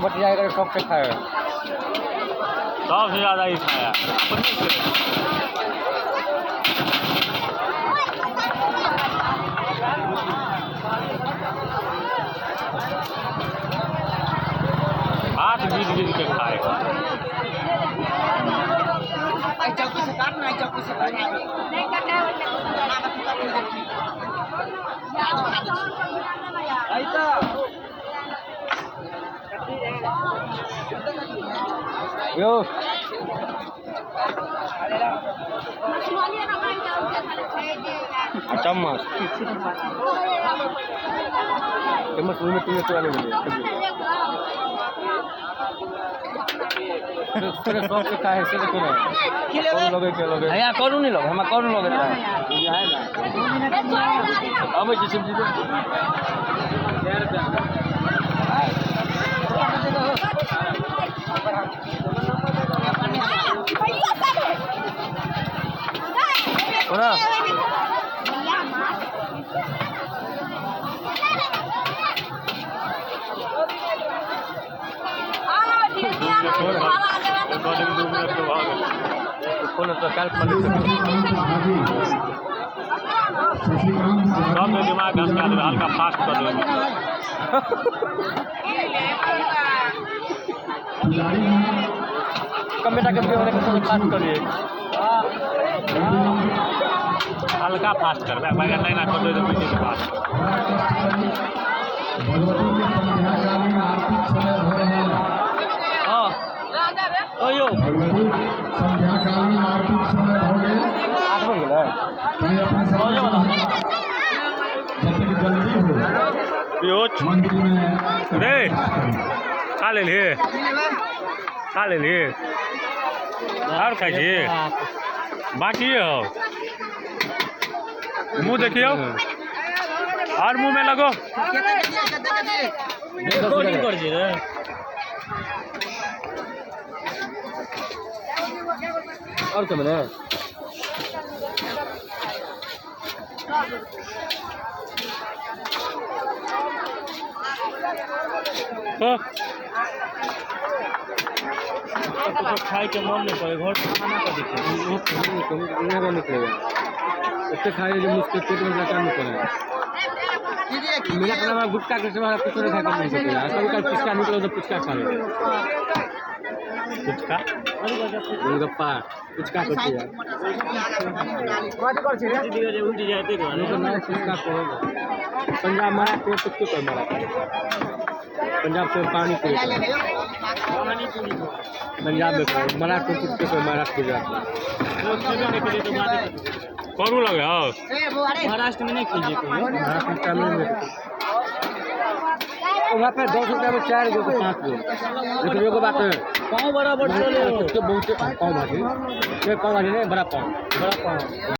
बटिया शौक से खाए सबसे ज़्यादा ही खाया हाथ बीज के खाएगा यो चम्मच चम्मच में तुम्हें तो आने वाले तेरे शौक से खाए से देखो ना कौन लोगे क्या लोगे यहाँ कौन नहीं लोगे हमारा कौन लोगे है ना अब जिसम जी ना दिमाग हल्का फास्ट कर दो कमेटा के फास्ट करिए हल्का फास्ट कर बैगन नहीं ना कर दो फास्ट रे खा ले और खाइए बाकी हो मुंह देखियो और मुंह में लगो और क्या बने खाए के मन नहीं पड़े घर खाना का दिक्कत निकलेगा इतने खाए जो मुझके पेट में जाकर नहीं पड़ेगा मेरा खाना गुटखा के सिवा कुछ नहीं खाकर नहीं सकेगा कभी कभी पुचका निकलो तो पुचका खा लेगा पुचका गोलगप्पा पुचका करती है पंजाब महाराष्ट्र में कुछ कर मारा पंजाब से पानी पूरी पंजाब में महाराष्ट्र में कुछ महाराष्ट्र गुजरात कौन लगे महाराष्ट्र में नहीं कीजिए महाराष्ट्र में वहाँ पे 200 रुपये में 4 गो 5 गो लेकिन एगो बात है पाँव बराबर चले बहुत पाँव भाजी नहीं बड़ा पाँव